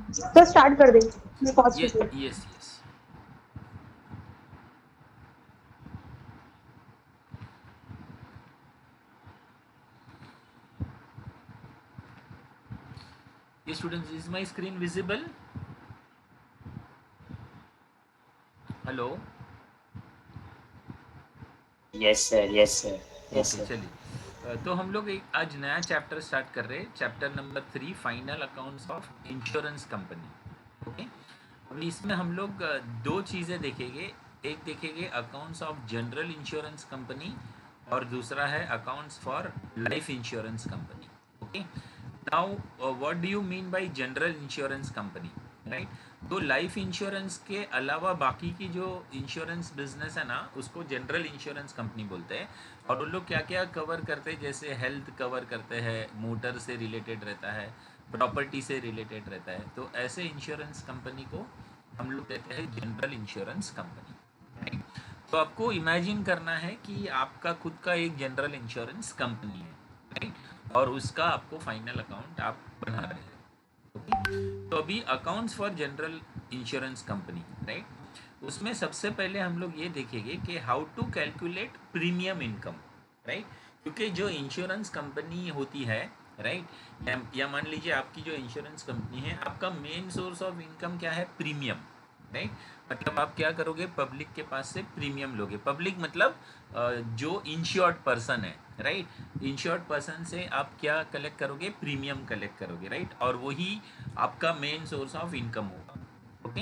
तो स्टार्ट कर दे, मैं पॉज ये कर दे। Yes yes. ये students, is my screen visible? Hello. Yes sir, yes sir, yes okay sir. चलिए, तो हम लोग एक आज नया चैप्टर स्टार्ट कर रहे हैं, chapter number 3, final accounts of insurance company. Okay, अभी इसमें हम लोग दो चीज़ें देखेंगे। एक देखेंगे accounts of general insurance company, और दूसरा है accounts for life insurance company. Okay, now what do you mean bye general insurance company, right? तो लाइफ इंश्योरेंस के अलावा बाकी की जो इंश्योरेंस बिजनेस है ना, उसको जनरल इंश्योरेंस कंपनी बोलते हैं। और उन लोग क्या क्या कवर करते हैं, जैसे हेल्थ कवर करते हैं, मोटर से रिलेटेड रहता है, प्रॉपर्टी से रिलेटेड रहता है। तो ऐसे इंश्योरेंस कंपनी को हम लोग कहते हैं जनरल इंश्योरेंस कंपनी, राइट? तो आपको इमेजिन करना है कि आपका खुद का एक जनरल इंश्योरेंस कंपनी है, राइट? और उसका आपको फाइनल अकाउंट आप बना रहे हैं। ओके, तो अभी accounts for general insurance company, right? उसमें सबसे पहले हम लोग ये देखेंगे कि how to calculate premium income, right? क्योंकि जो इंश्योरेंस कंपनी होती है, राइट, या मान लीजिए आपकी जो इंश्योरेंस कंपनी है, आपका मेन सोर्स ऑफ इनकम क्या है? Premium, right? मतलब आप क्या करोगे? पब्लिक के पास से प्रीमियम लोगे। पब्लिक मतलब जो इंश्योर्ड पर्सन है, राइट? इंश्योर्ड पर्सन से आप क्या कलेक्ट करोगे? प्रीमियम कलेक्ट करोगे, राइट? और वही आपका मेन सोर्स ऑफ इनकम होगा। ओके,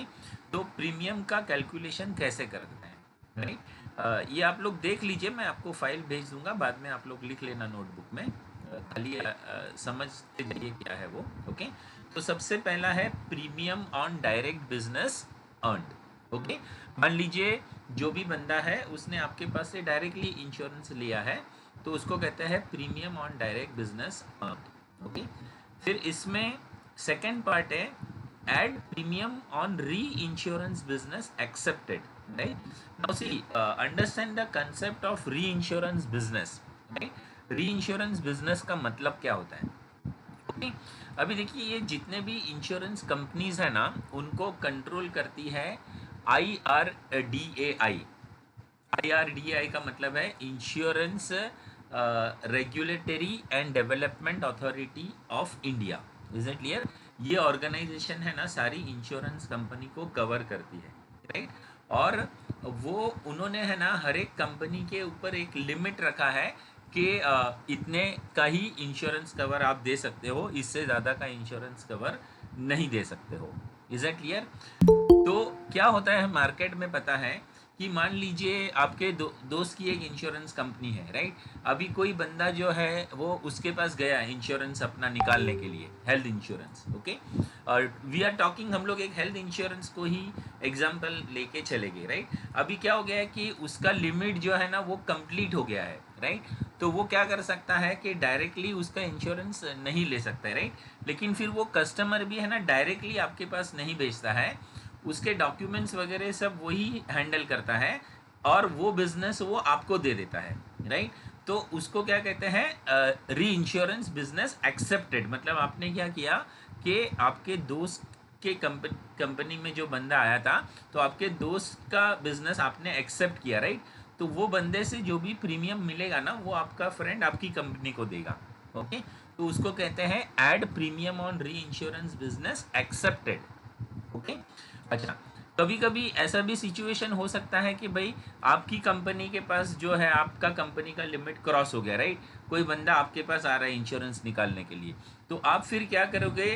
तो प्रीमियम का कैलकुलेशन कैसे करते हैं, राइट? ये आप लोग देख लीजिए, मैं आपको फाइल भेज दूंगा, बाद में आप लोग लिख लेना नोटबुक में। खाली समझते जाइए क्या है वो। ओके, तो सबसे पहला है premium on direct business earned. Okay, मान लीजिए जो भी बंदा है उसने आपके पास से डायरेक्टली इंश्योरेंस लिया है, तो उसको कहते हैं premium on direct business earned. Okay, फिर इसमें सेकेंड पार्ट है add premium on reinsurance business accepted, right? Now see, understand the concept of reinsurance business, right? reinsurance business का मतलब क्या होता है? ओके, अभी देखिए, ये जितने भी इंश्योरेंस कंपनीज है ना, उनको कंट्रोल करती है IRDAI। IRDAI का मतलब है insurance regulatory and development authority of India. Is it clear? ये ऑर्गेनाइजेशन है ना, सारी इंश्योरेंस कंपनी को कवर करती है, राइट? और वो उन्होंने है ना हर एक कंपनी के ऊपर एक लिमिट रखा है कि इतने का ही इंश्योरेंस कवर आप दे सकते हो, इससे ज़्यादा का इंश्योरेंस कवर नहीं दे सकते हो। Is it clear? तो क्या होता है मार्केट में पता है कि मान लीजिए आपके दोस्त की एक इंश्योरेंस कंपनी है, राइट? अभी कोई बंदा जो है वो उसके पास गया इंश्योरेंस अपना निकालने के लिए, हेल्थ इंश्योरेंस। ओके, और वी आर टॉकिंग, हम लोग एक हेल्थ इंश्योरेंस को ही एग्जांपल लेके चलेंगे, राइट? अभी क्या हो गया है कि उसका लिमिट जो है ना वो कंप्लीट हो गया है, राइट? तो वो क्या कर सकता है कि डायरेक्टली उसका इंश्योरेंस नहीं ले सकता है, राइट? लेकिन फिर वो कस्टमर भी है ना डायरेक्टली आपके पास नहीं भेजता है, उसके डॉक्यूमेंट्स वगैरह सब वही हैंडल करता है, और वो बिजनेस वो आपको दे देता है, राइट? तो उसको क्या कहते हैं? री इंश्योरेंस बिजनेस एक्सेप्टेड। मतलब आपने क्या किया कि आपके दोस्त के कंपनी में जो बंदा आया था, तो आपके दोस्त का बिजनेस आपने एक्सेप्ट किया, राइट? तो वो बंदे से जो भी प्रीमियम मिलेगा ना, वो आपका फ्रेंड आपकी कंपनी को देगा। ओके, तो उसको कहते हैं add premium on reinsurance business accepted. Okay, अच्छा, कभी कभी ऐसा भी सिचुएशन हो सकता है कि भाई आपकी कंपनी के पास जो है, आपका कंपनी का लिमिट क्रॉस हो गया, राइट? कोई बंदा आपके पास आ रहा है इंश्योरेंस निकालने के लिए, तो आप फिर क्या करोगे?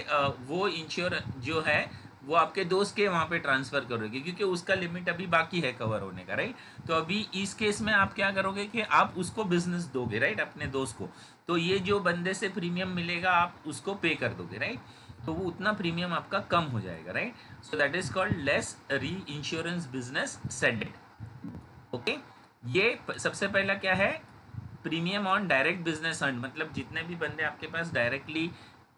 वो इंश्योरेंस जो है वो आपके दोस्त के वहाँ पे ट्रांसफ़र करोगे, क्योंकि उसका लिमिट अभी बाकी है कवर होने का, राइट? तो अभी इस केस में आप क्या करोगे कि आप उसको बिजनेस दोगे, राइट, अपने दोस्त को। तो ये जो बंदे से प्रीमियम मिलेगा आप उसको पे कर दोगे, राइट? तो वो उतना प्रीमियम आपका कम हो जाएगा, right? So that is called less री इंश्योरेंस बिजनेस सेडेड। ओके, ये सबसे पहला क्या है? Premium on direct business earn, मतलब जितने भी बंदे आपके पास डायरेक्टली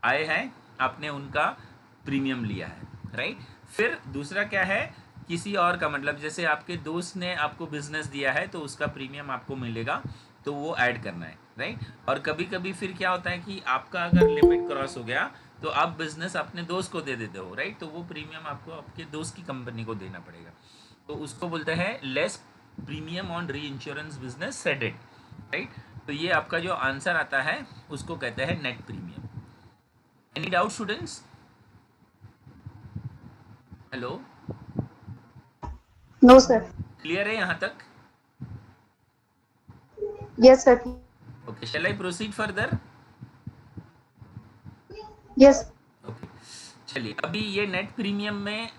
आए हैं, आपने उनका प्रीमियम लिया है, राइट? फिर दूसरा क्या है? किसी और का, मतलब जैसे आपके दोस्त ने आपको बिजनेस दिया है तो उसका प्रीमियम आपको मिलेगा, तो वो ऐड करना है, राइट? और कभी कभी फिर क्या होता है कि आपका अगर लिमिट क्रॉस हो गया, तो आप बिजनेस अपने दोस्त को दे देते हो, राइट, तो वो प्रीमियम आपको आपके दोस्त की कंपनी को देना पड़ेगा, तो उसको बोलते हैं less premium on reinsurance business shaded, right. तो ये आपका जो आंसर आता है उसको कहते हैं net premium. Any doubt students? Hello, no sir. Clear है यहाँ तक? Yes sir. Okay, shall I proceed further? Yes. Okay, चलिए अभी ये नेट प्रीमियम में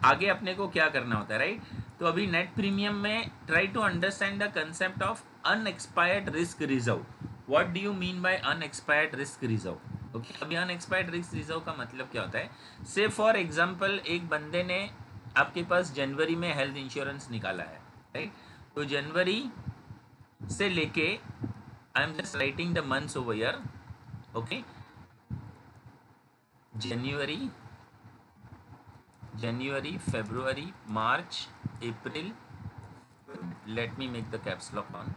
आगे अपने को क्या करना होता है, राइट। तो अभी नेट प्रीमियम में try to understand the concept of unexpired risk reserve. What do you mean by unexpired risk reserve? Okay, अभी अनएक्सपायर्ड रिस्क रिजर्व का मतलब क्या होता है? से फॉर एग्जांपल एक बंदे ने आपके पास जनवरी में हेल्थ इंश्योरेंस निकाला है, राइट। तो जनवरी से लेके, I am just writing the months over here, okay, January, February, March, April, let me make the caps lock on.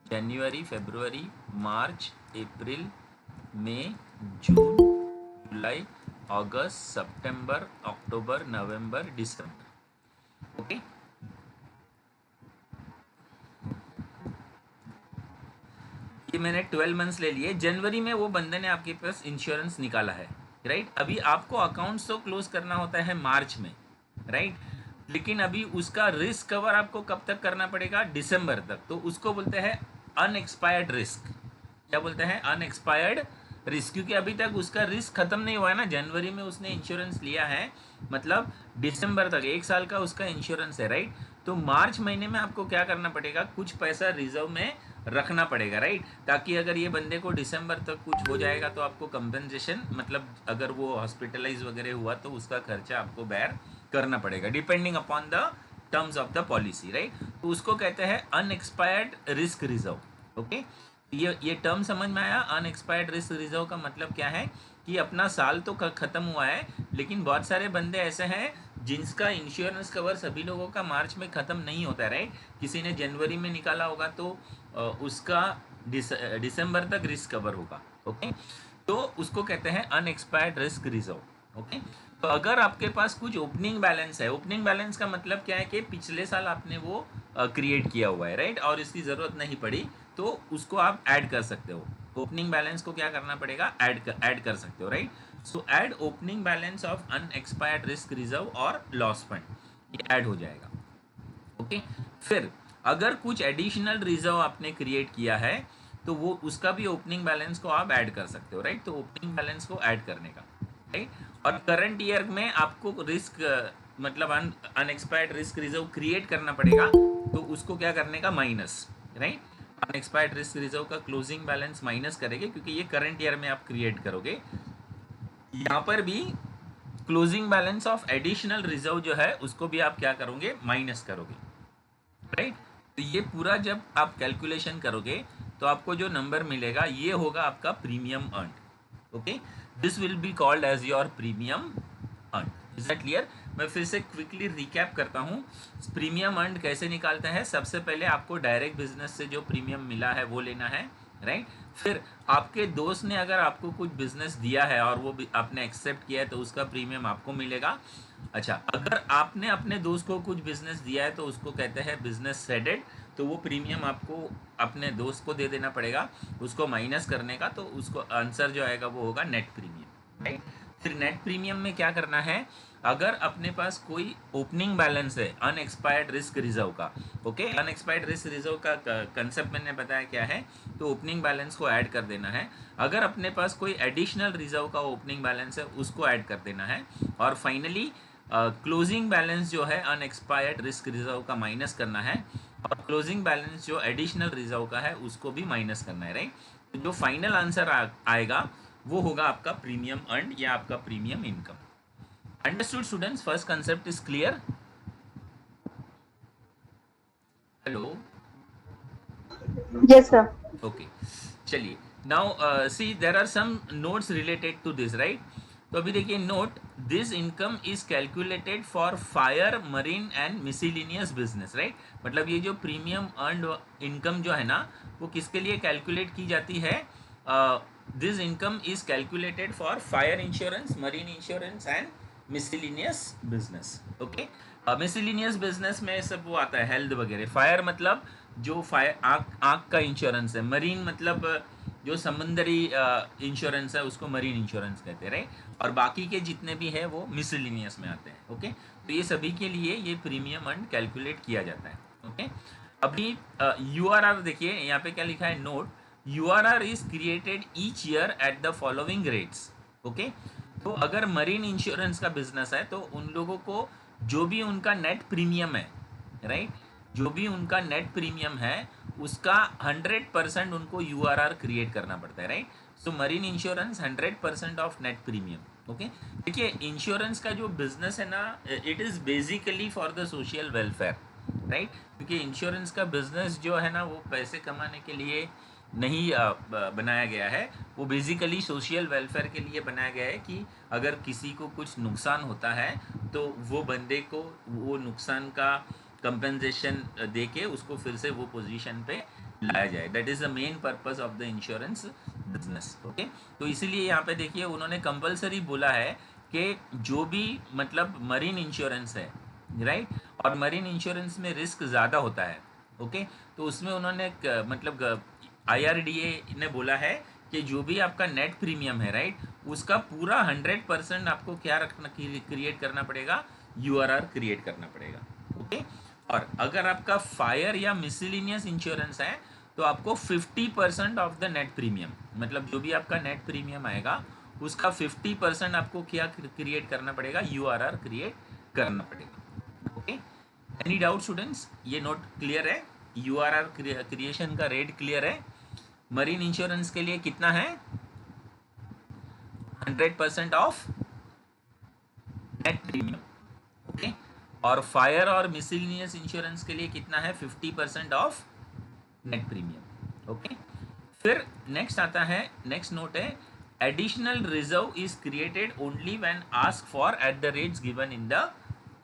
January, February, March, April, May, June, July, August, September, October, November, December. Okay? ये मैंने 12 months ले लिए। जनवरी में वो बंदे ने आपके पास insurance निकाला है, राइट। अभी आपको अकाउंट्स तो क्लोज करना होता है मार्च में, राइट, लेकिन अभी उसका रिस्क कवर आपको कब तक करना पड़ेगा? दिसंबर तक। तो उसको बोलते हैं अनएक्सपायर्ड रिस्क। क्या बोलते हैं? अनएक्सपायर्ड रिस्क, क्योंकि अभी तक उसका रिस्क खत्म नहीं हुआ है ना। जनवरी में उसने इंश्योरेंस लिया है, मतलब दिसंबर तक 1 साल का उसका इंश्योरेंस है, राइट। तो मार्च महीने में आपको क्या करना पड़ेगा? कुछ पैसा रिजर्व में रखना पड़ेगा, राइट, ताकि अगर ये बंदे को दिसंबर तक कुछ हो जाएगा तो आपको कंपनसेशन, मतलब अगर वो हॉस्पिटलाइज वगैरह हुआ तो उसका खर्चा आपको बेयर करना पड़ेगा, depending upon the terms of the policy, right. तो उसको कहते हैं अनएक्सपायर्ड रिस्क रिजर्व। ओके, ये टर्म समझ में आया? अनएक्सपायर्ड रिस्क रिजर्व का मतलब क्या है कि अपना साल तो खत्म हुआ है, लेकिन बहुत सारे बंदे ऐसे हैं जिनका इंश्योरेंस कवर सभी लोगों का मार्च में ख़त्म नहीं होता है, राइट। किसी ने जनवरी में निकाला होगा तो उसका दिसंबर तक रिस्क कवर होगा, ओके। तो उसको कहते हैं अनएक्सपायर्ड रिस्क रिजर्व, ओके। तो अगर आपके पास कुछ ओपनिंग बैलेंस है, ओपनिंग बैलेंस का मतलब क्या है कि पिछले साल आपने वो क्रिएट किया हुआ है, राइट, और इसकी ज़रूरत नहीं पड़ी, तो उसको आप ऐड कर सकते हो। ओपनिंग बैलेंस को क्या करना पड़ेगा? ऐड कर सकते हो, right. So add opening balance of unexpired risk reserve और लॉस फंड, ये ऐड हो जाएगा, ओके। फिर अगर कुछ एडिशनल रिजर्व आपने क्रिएट किया है तो वो उसका भी ओपनिंग बैलेंस को आप ऐड कर सकते हो, राइट। तो ओपनिंग बैलेंस को ऐड करने का, राइट। और करंट ईयर में आपको रिस्क, मतलब अनएक्सपायर्ड रिस्क रिजर्व क्रिएट करना पड़ेगा, तो उसको क्या करने का? Minus, right. Unexpired risk reserve का क्लोजिंग बैलेंस माइनस करेंगे, क्योंकि ये करंट ईयर में आप क्रिएट करोगे। यहाँ पर भी closing balance of additional reserve जो है उसको भी आप क्या करोगे? माइनस करोगे, राइट। तो ये पूरा जब आप कैलकुलेशन करोगे तो आपको जो नंबर मिलेगा ये होगा आपका premium earn, okay. This will be called as your premium earn. Is that clear? मैं फिर से क्विकली रिकैप करता हूँ। प्रीमियम अर्न कैसे निकालते हैं? सबसे पहले आपको डायरेक्ट बिजनेस से जो प्रीमियम मिला है वो लेना है, राइट। फिर आपके दोस्त ने अगर आपको कुछ बिजनेस दिया है और वो आपने एक्सेप्ट किया है तो उसका प्रीमियम आपको मिलेगा। अच्छा, अगर आपने अपने दोस्त को कुछ बिजनेस दिया है तो उसको कहते हैं बिजनेस सेडेड, तो वो प्रीमियम आपको अपने दोस्त को दे देना पड़ेगा, उसको माइनस करने का, तो उसको आंसर जो आएगा वो होगा नेट प्रीमियम, राइट। फिर नेट प्रीमियम में क्या करना है? अगर अपने पास कोई ओपनिंग बैलेंस है अनएक्सपायर्ड रिस्क रिजर्व का, ओके, अनएक्सपायर्ड रिस्क रिजर्व का कंसेप्ट मैंने बताया क्या है, तो ओपनिंग बैलेंस को ऐड कर देना है। अगर अपने पास कोई एडिशनल रिजर्व का ओपनिंग बैलेंस है उसको ऐड कर देना है, और फाइनली क्लोजिंग बैलेंस जो है अनएक्सपायर्ड रिस्क रिजर्व का माइनस करना है, और क्लोजिंग बैलेंस जो एडिशनल रिजर्व का है उसको भी माइनस करना है, राइट। तो जो फाइनल आंसर आएगा वो होगा आपका प्रीमियम अर्न या आपका premium income. Understood students? First concept is clear? Hello, yes sir. Okay, चलिए now see there are some notes related to this, right. तो अभी देखिए note, this income is calculated for fire, marine and miscellaneous business, right. मतलब ये जो premium earn income जो है ना वो किसके लिए कैलकुलेट की जाती है? this income is calculated for fire insurance, marine insurance and miscellaneous business. Okay, miscellaneous business में सब वो आता है हेल्थ वगैरह. फायर मतलब जो फायर आग का इंश्योरेंस है. मरीन मतलब जो समुद्री इंश्योरेंस है उसको मरीन इंश्योरेंस कहते हैं, राइट. और बाकी के जितने भी है वो मिसलिनियस में आते हैं. ओके, तो ये सभी के लिए ये प्रीमियम अर्न कैलकुलेट किया जाता है. ओके, अभी URR देखिए यहाँ पे क्या लिखा है, note URR is created each year at the following rates. Okay, तो अगर मरीन इंश्योरेंस का बिजनेस है तो उन लोगों को जो भी उनका नेट प्रीमियम है, राइट, जो भी उनका नेट प्रीमियम है उसका 100% उनको URR क्रिएट करना पड़ता है, right. So marine insurance 100% of net premium. Okay, देखिए इंश्योरेंस का जो बिजनेस है ना, it is basically for the social welfare, right. क्योंकि इंश्योरेंस का बिजनेस जो है ना वो पैसे कमाने के लिए नहीं बनाया गया है, वो बेसिकली सोशल वेलफेयर के लिए बनाया गया है कि अगर किसी को कुछ नुकसान होता है तो वो बंदे को वो नुकसान का कंपेंसेशन दे के उसको फिर से वो पोजीशन पे लाया जाए. That is the main purpose of the insurance business. Okay, तो इसीलिए यहाँ पे देखिए उन्होंने कंपलसरी बोला है कि जो भी मतलब मरीन इंश्योरेंस है, राइट, और मरीन इंश्योरेंस में रिस्क ज़्यादा होता है. ओके, तो उसमें उन्होंने मतलब IRDA ने बोला है कि जो भी आपका नेट प्रीमियम है, राइट, उसका पूरा 100% आपको क्या रखना, क्रिएट करना पड़ेगा, URR क्रिएट करना पड़ेगा. ओके, और अगर आपका फायर या मिसलिनियस इंश्योरेंस है तो आपको 50% ऑफ द नेट प्रीमियम, मतलब जो भी आपका नेट प्रीमियम आएगा उसका 50% आपको क्या क्रिएट करना पड़ेगा, URR क्रिएट करना पड़ेगा. Okay, any doubt students? ये नोट क्लियर है? URR क्रिएशन का रेट क्लियर है? मरीन इंश्योरेंस के लिए कितना है, 100% ऑफ नेट प्रीमियम. ओके, और फायर और मिसलिनियस इंश्योरेंस के लिए कितना है, 50% ऑफ नेट प्रीमियम. ओके, फिर नेक्स्ट आता है, नेक्स्ट नोट है, additional reserve is created only when ask for at the rates given in the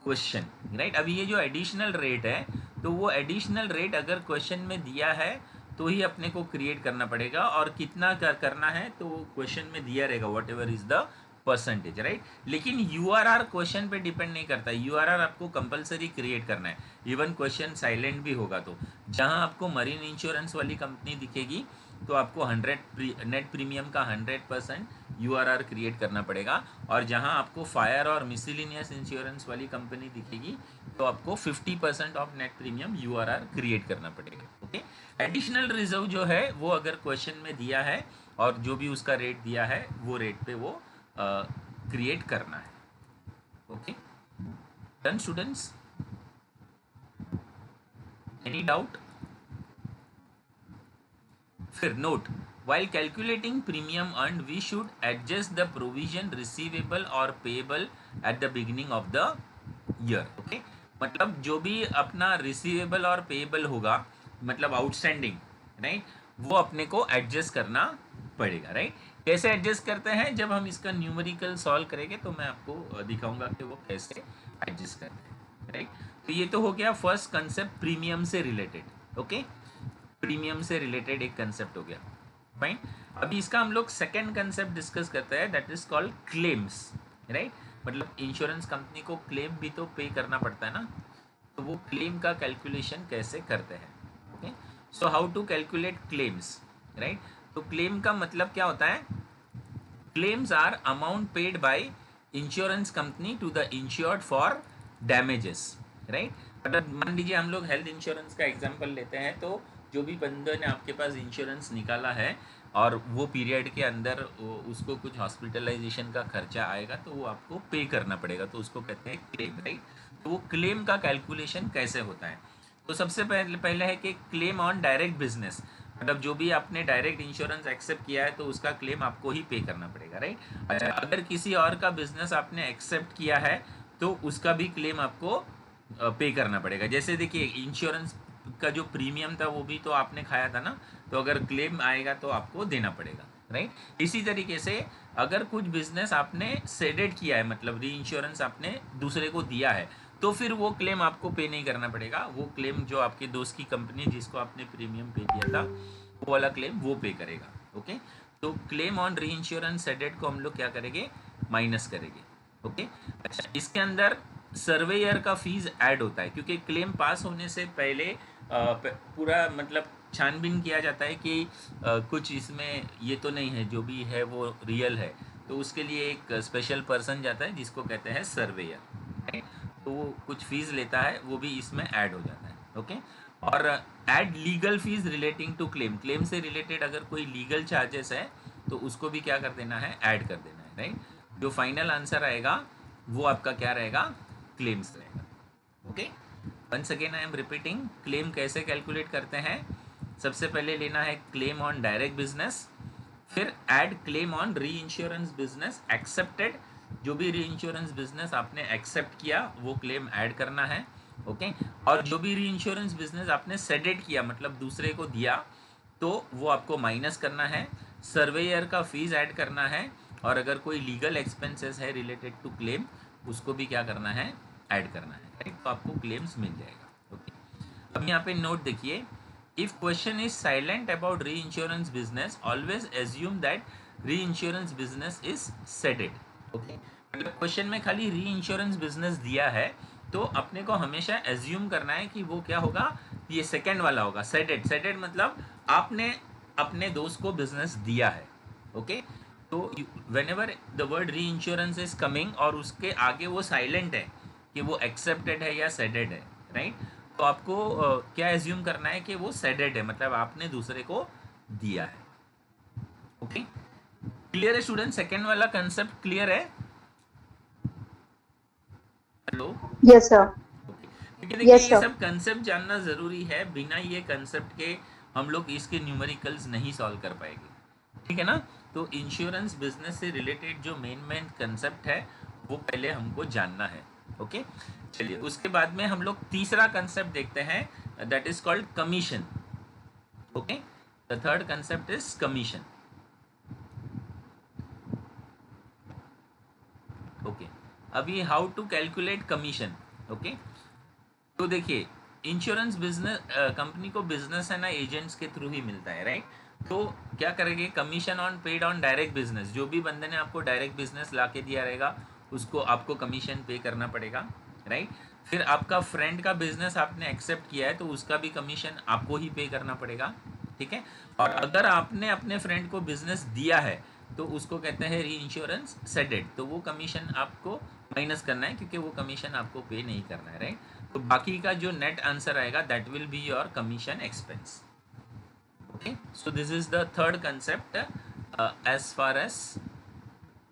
question, right. अभी ये जो एडिशनल रेट है तो वो एडिशनल रेट अगर क्वेश्चन में दिया है तो ही अपने को क्रिएट करना पड़ेगा, और कितना करना है तो क्वेश्चन में दिया रहेगा, what ever is the percentage, right. लेकिन URR क्वेश्चन पे डिपेंड नहीं करता. URR आपको कंपलसरी क्रिएट करना है, इवन क्वेश्चन साइलेंट भी होगा. तो जहां आपको मरीन इंश्योरेंस वाली कंपनी दिखेगी तो आपको 100 नेट प्रीमियम का 100% URR क्रिएट करना पड़ेगा, और जहां आपको फायर और मिसलिनियस इंश्योरेंस वाली कंपनी दिखेगी तो आपको 50% of net premium URR create करना पड़ेगा. ओके, एडिशनल रिजर्व जो है वो अगर क्वेश्चन में दिया है और जो भी उसका रेट दिया है वो रेट पे वो क्रिएट करना है. Okay, done students? Any doubt? फिर note, while calculating premium earned we should adjust the provision receivable or payable at the beginning of the year. Okay, मतलब जो भी अपना रिसीवेबल और पेएबल होगा, मतलब आउटस्टैंडिंग, राइट, वो अपने को एडजस्ट करना पड़ेगा, राइट. कैसे एडजस्ट करते हैं, जब हम इसका न्यूमेरिकल सॉल्व करेंगे तो मैं आपको दिखाऊंगा कि वो कैसे एडजस्ट करते हैं, राइट. तो ये तो हो गया फर्स्ट कंसेप्ट प्रीमियम से रिलेटेड. ओके, प्रीमियम से रिलेटेड एक कंसेप्ट हो गया, फाइन. अभी इसका हम लोग सेकेंड कंसेप्ट डिस्कस करते हैं, that is called claims, right. मतलब इंश्योरेंस कंपनी को क्लेम भी तो पे करना पड़ता है ना, तो वो क्लेम का कैलकुलेशन कैसे करते हैं. Okay, so how to calculate claims, right. तो क्लेम का मतलब क्या होता है, claims are amount paid by insurance company to the insured for damages, right. मतलब मान लीजिए हम लोग हेल्थ इंश्योरेंस का एग्जांपल लेते हैं, तो जो भी बंदे ने आपके पास इंश्योरेंस निकाला है और वो पीरियड के अंदर उसको कुछ हॉस्पिटलाइजेशन का खर्चा आएगा तो वो आपको पे करना पड़ेगा, तो उसको कहते हैं क्लेम, राइट. तो वो क्लेम का कैलकुलेशन कैसे होता है, तो सबसे पहले है कि क्लेम ऑन डायरेक्ट बिजनेस, मतलब जो भी आपने डायरेक्ट इंश्योरेंस एक्सेप्ट किया है तो उसका क्लेम आपको ही पे करना पड़ेगा, राइट. अच्छा, अगर किसी और का बिजनेस आपने एक्सेप्ट किया है तो उसका भी क्लेम आपको पे करना पड़ेगा. जैसे देखिए इंश्योरेंस का जो प्रीमियम था वो भी तो आपने खाया था ना, तो अगर क्लेम आएगा तो आपको देना पड़ेगा, राइट. इसी तरीके से अगर कुछ बिजनेस आपने सेडेड किया है, मतलब री इंश्योरेंस आपने दूसरे को दिया है, तो फिर वो क्लेम आपको पे नहीं करना पड़ेगा. वो क्लेम जो आपके दोस्त की कंपनी जिसको आपने प्रीमियम पे किया था वो वाला क्लेम वो पे करेगा. ओके, तो क्लेम ऑन री इंश्योरेंस सेडेड को हम लोग क्या करेंगे, माइनस करेंगे। ओके, अच्छा इसके अंदर सर्वेयर का फीस ऐड होता है, क्योंकि क्लेम पास होने से पहले पूरा मतलब छानबीन किया जाता है कि कुछ इसमें ये तो नहीं है, जो भी है वो रियल है, तो उसके लिए एक स्पेशल पर्सन जाता है जिसको कहते हैं सर्वेयर, तो वो कुछ फीस लेता है, वो भी इसमें ऐड हो जाता है। ओके, और add legal fees relating to claim, claim से रिलेटेड अगर कोई लीगल चार्जेस है तो उसको भी क्या कर देना है, ऐड कर देना है, राइट। जो फाइनल आंसर आएगा वो आपका क्या रहेगा, क्लेम्स रहेगा। Okay, once again I am repeating, claim कैसे कैलकुलेट करते हैं, सबसे पहले लेना है क्लेम ऑन डायरेक्ट बिजनेस, फिर add claim on reinsurance business accepted, जो भी री इंश्योरेंस बिजनेस आपने एक्सेप्ट किया वो क्लेम ऐड करना है। ओके, और जो भी री इंश्योरेंस बिजनेस आपने सेडेड किया मतलब दूसरे को दिया, तो वो आपको माइनस करना है, सर्वेयर का फीस ऐड करना है, और अगर कोई लीगल एक्सपेंसेस है रिलेटेड टू क्लेम उसको भी क्या करना है, ऐड करना है, राइट। तो आपको क्लेम्स मिल जाएगा। ओके, अब यहाँ पे नोट देखिए, if question is silent about reinsurance business always assume that reinsurance business is ceded. Okay, मतलब क्वेश्चन में खाली री इंश्योरेंस बिजनेस दिया है तो अपने को हमेशा एज्यूम करना है कि वो क्या होगा, ये सेकेंड वाला होगा, सेडेड। सेडेड मतलब आपने अपने दोस्त को बिजनेस दिया है। ओके, तो वेन एवर द वर्ड री इंश्योरेंस इज कमिंग और उसके आगे वो साइलेंट है कि वो एक्सेप्टेड है या सेडेड है, राइट, तो आपको क्या एज्यूम करना है कि वो सेडेड है, मतलब आपने दूसरे को दिया है। ओके, क्लियर है स्टूडेंट, सेकेंड वाला कंसेप्ट क्लियर है? Hello, yes sir. क्योंकि देखिए यस ये सर। सब कंसेप्ट जानना जरूरी है, बिना ये कंसेप्ट के हम लोग इसके न्यूमेरिकल्स नहीं सॉल्व कर पाएंगे, ठीक है ना। तो इंश्योरेंस बिजनेस से रिलेटेड जो मेन कंसेप्ट है वो पहले हमको जानना है। ओके, चलिए उसके बाद में हम लोग तीसरा कंसेप्ट देखते हैं, that is called commission. Okay, the third concept is commission. Okay, अभी how to calculate commission. Okay, तो देखिए इंश्योरेंस बिजनेस कंपनी को बिजनेस है ना एजेंट्स के थ्रू ही मिलता है, राइट। तो क्या करेंगे, commission on paid on direct business, जो भी बंदे ने आपको डायरेक्ट बिजनेस ला के दिया रहेगा उसको आपको कमीशन पे करना पड़ेगा, राइट। फिर आपका फ्रेंड का बिजनेस आपने एक्सेप्ट किया है तो उसका भी कमीशन आपको ही पे करना पड़ेगा, ठीक है। और अगर आपने अपने फ्रेंड को बिजनेस दिया है तो उसको कहते हैं री इंश्योरेंस सेडेड, तो वो कमीशन आपको माइनस करना है क्योंकि वो कमीशन आपको पे नहीं करना है, राइट। तो बाकी का जो नेट आंसर आएगा that will be your commission expense. Okay, so this is the third concept as far as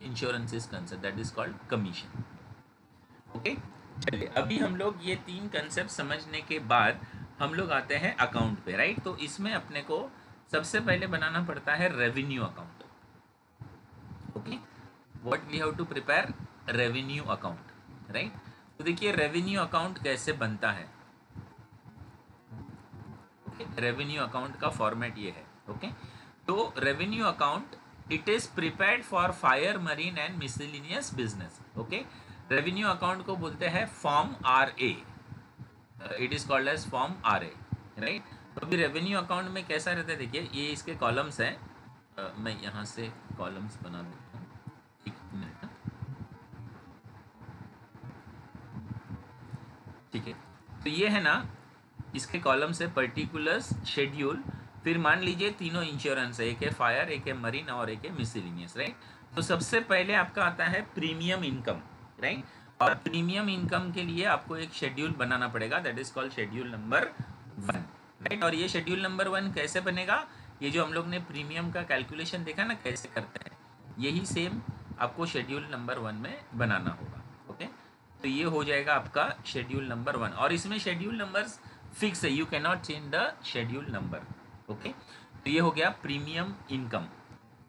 insurance is concern, that is called commission. Okay, चलिए अभी हम लोग ये तीन कंसेप्ट समझने के बाद हम लोग आते हैं अकाउंट पे, राइट। तो इसमें अपने को सबसे पहले बनाना पड़ता है revenue account. Okay, what we have to prepare, revenue account, right. तो देखिए रेवेन्यू अकाउंट कैसे बनता है। रेवेन्यू अकाउंट का फॉर्मेट ये है। ओके, तो revenue account it is prepared for fire, marine and miscellaneous business. Okay, revenue account को बोलते हैं form RA, it is called as form RA, right. तो अभी रेवेन्यू अकाउंट में कैसा रहता है, देखिए ये इसके कॉलम्स हैं, मैं यहाँ से कॉलम्स बना देता हूँ, एक मिनट, ठीक है। तो ये है ना, इसके कॉलम से पर्टिकुलर्स, शेड्यूल, फिर मान लीजिए तीनों इंश्योरेंस है, एक है फायर, एक है मरीन और एक है मिसलिनियस, राइट। तो सबसे पहले आपका आता है प्रीमियम इनकम, राइट। और प्रीमियम इनकम के लिए आपको एक शेड्यूल बनाना पड़ेगा, that is called schedule number 1, right. और ये शेड्यूल नंबर 1 कैसे बनेगा, ये जो हम लोग ने प्रीमियम का कैलकुलेशन देखा ना कैसे करते हैं, यही सेम आपको शेड्यूल नंबर 1 में बनाना होगा। ओके, तो ये हो जाएगा आपका शेड्यूल नंबर 1, और इसमें शेड्यूल नंबर्स फिक्स है, you can not change the schedule number. Okay, तो ये हो गया premium income,